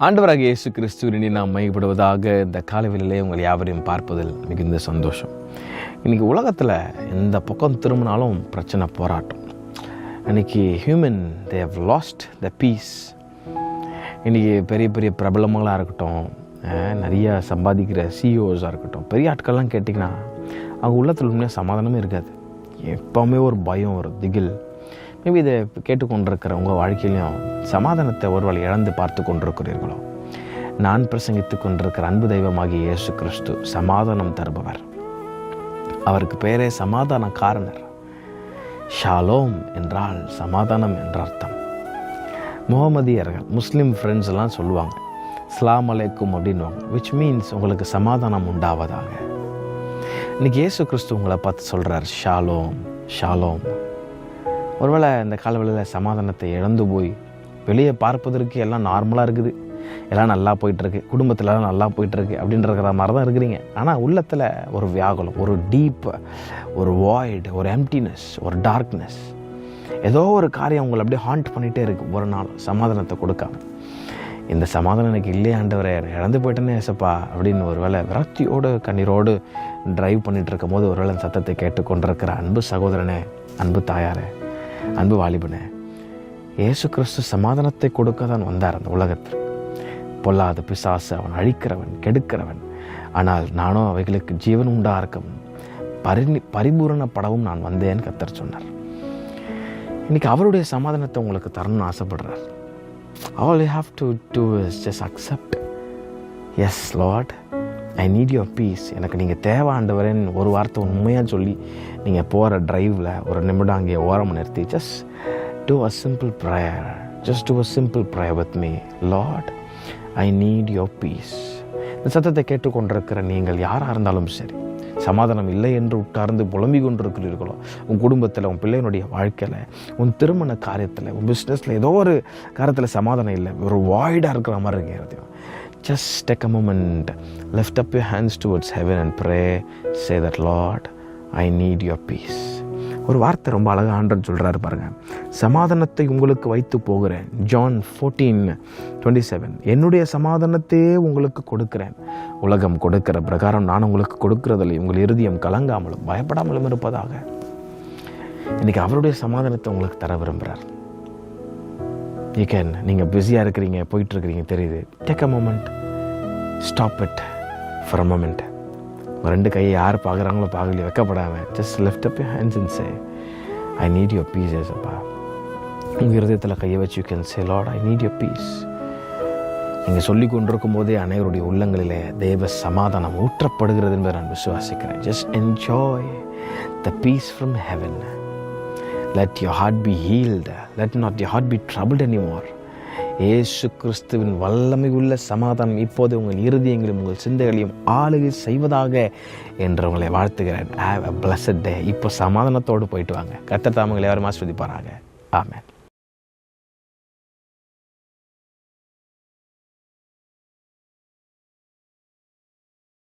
ஆண்டவராக இயேசு கிறிஸ்துவினை நாம் மையப்படுவதாக இந்த காலைவெளியிலே உங்கள் யாவரையும் பார்ப்பதில் மிகுந்த சந்தோஷம். இன்றைக்கி உலகத்தில் எந்த பக்கம் திரும்பினாலும் பிரச்சனை, போராட்டம். இன்றைக்கி human they have lost the peace. இன்றைக்கி பெரிய பெரிய பிரபலங்களாக இருக்கட்டும், நிறைய சம்பாதிக்கிற சிஇஓஸாக இருக்கட்டும், பெரிய ஆட்கள்லாம் கேட்டிங்கன்னா அவங்க உள்ளத்தில் உண்மையாக சமாதானமே இருக்காது. எப்போவுமே ஒரு பயம், ஒரு திகில். மேபி இதை கேட்டுக்கொண்டிருக்கிற உங்கள் வாழ்க்கையிலையும் சமாதானத்தை ஒருவேளை இழந்து பார்த்து கொண்டிருக்கிறீர்களோ? நான் பிரசங்கித்து கொண்டிருக்கிற அன்பு தெய்வமாகிய இயேசு கிறிஸ்து சமாதானம் தருபவர். அவருக்கு பேரே சமாதான காரணர். ஷாலோம் என்றால் சமாதானம் என்ற அர்த்தம். முகமதியர்கள், முஸ்லீம் ஃப்ரெண்ட்ஸ் எல்லாம் சொல்லுவாங்க அஸ்ஸலாமு அலைக்கும் அப்படின்வாங்க, விச் மீன்ஸ் உங்களுக்கு சமாதானம் உண்டாவதாக. இன்றைக்கி இயேசு கிறிஸ்து உங்களை பார்த்து சொல்கிறார் ஷாலோம் ஷாலோம். ஒருவேளை இந்த காலவெளியில் சமாதானத்தை இழந்து போய் வெளியே பார்ப்பதற்கு எல்லாம் நார்மலாக இருக்குது, எல்லாம் நல்லா போயிட்டுருக்கு, குடும்பத்தில் நல்லா போயிட்டுருக்கு அப்படின்ற மாதிரி தான் இருக்கிறீங்க. ஆனால் உள்ளத்தில் ஒரு வியாகுலம், ஒரு டீப், ஒரு வாய்டு, ஒரு எம்டினஸ், ஒரு டார்க்னஸ், ஏதோ ஒரு காரியம் உங்களை அப்படியே ஹாண்ட் பண்ணிகிட்டே இருக்குது. ஒரு நாள் சமாதானத்தை கொடுக்காம, இந்த சமாதானம் எனக்கு இல்லையே ஆண்டவரே, இழந்து போயிட்டேனே ஏசப்பா அப்படின்னு ஒரு வேளை விரக்தியோடு கண்ணீரோடு ட்ரைவ் பண்ணிகிட்டு இருக்கும் போது ஒரு வேளை சத்தத்தை கேட்டுக்கொண்டிருக்கிற அன்பு சகோதரனே, அன்பு தாயாரே, அன்பு வாலிபனே, இயேசு கிறிஸ்து சமாதானத்தை கொடுக்க தான் வந்தார் அந்த உலகத்தில். பொல்லாத பிசாசு அவன் அழிக்கிறவன், கெடுக்கிறவன். ஆனால் நானோ அவைகளுக்கு ஜீவன் உண்டார்க்கவும் பரிபூரணப்படவும் நான் வந்தேன்னு கர்த்தர் சொன்னார். இன்னைக்கு அவருடைய சமாதானத்தை உங்களுக்கு தரணும்னு ஆசைப்படுறார். All you have to do is just accept. Yes Lord, I need your peace. எனக்கு நீங்கள் தேவை ஆண்டவரேன்னு ஒரு வார்த்தை உண்மையாக சொல்லி நீங்கள் போகிற ட்ரைவில் ஒரு நிமிடம் அங்கே ஓரமாக நிறுத்தி just do a simple prayer. Just do a simple prayer with me. Lord, I need your peace. இந்த சத்தத்தை கேட்டுக்கொண்டிருக்கிற நீங்கள் யாராக இருந்தாலும் சரி, சமாதானம் இல்லை என்று உட்கார்ந்து புலம்பிக் கொண்டிருக்கிறீர்களோ, உன் குடும்பத்தில், உன் பிள்ளையினுடைய வாழ்க்கையில், உன் திருமண காரியத்தில், உன் பிஸ்னஸில் ஏதோ ஒரு காரியத்தில் சமாதானம் இல்லை, ஒரு வாய்டாக இருக்கிற மாதிரி இருக்கிறது, just take a moment, lift up your hands towards heaven and pray. Say that, Lord, I need your peace. ஒரு வார்த்தை ரொம்ப அழகாக ஆண்டவர் சொல்கிறாரு பாருங்க, சமாதானத்தை உங்களுக்கு வைத்து போகிறேன். John 14:27. என்னுடைய சமாதானத்தையே உங்களுக்கு கொடுக்கிறேன். உலகம் கொடுக்கிற பிரகாரம் நான் உங்களுக்கு கொடுக்கிறதில்லை. உங்கள் இருதயம் கலங்காமலும் பயப்படாமலும் இருப்பதாக. இன்னைக்கு அவருடைய சமாதானத்தை உங்களுக்கு தர விரும்புகிறார். நீங்கள் பிஸியாக இருக்கிறீங்க, போயிட்டுருக்கிறீங்க தெரியுது. Take a moment, stop it for a moment. ரெண்டு கையை யார் பார்க்குறாங்களோ பார்க்கலையோ வெக்கப்படாமல் just lift up your hands and say, I need your peace ஏசப்பா. உங்கள் இருதயத்தில் கையை வச்சு you can say, lord, I need your peace. நீங்கள் சொல்லி கொண்டிருக்கும் போதே அனைவருடைய உள்ளங்களிலே தேவ சமாதானம் ஊற்றப்படுகிறது என்பதை நான் விசுவாசிக்கிறேன். Just enjoy the peace from heaven. Let your heart be healed. Let not your heart be troubled anymore. இயேசு கிறிஸ்துவின் வல்லமை உள்ள சமாதானம் இப்போது உங்கள் இருதயங்களையும் உங்கள் சிந்தைகளையும் ஆளுகை செய்வதாக என்று உங்களை வாழ்த்துகிறேன். Have a blessed day. இப்போ சமாதானத்தோடு போயிட்டு வாங்க. கர்த்தர் தாமே உங்களை யாரும் ஆசீர்வதிப்பாராக. ஆமென்.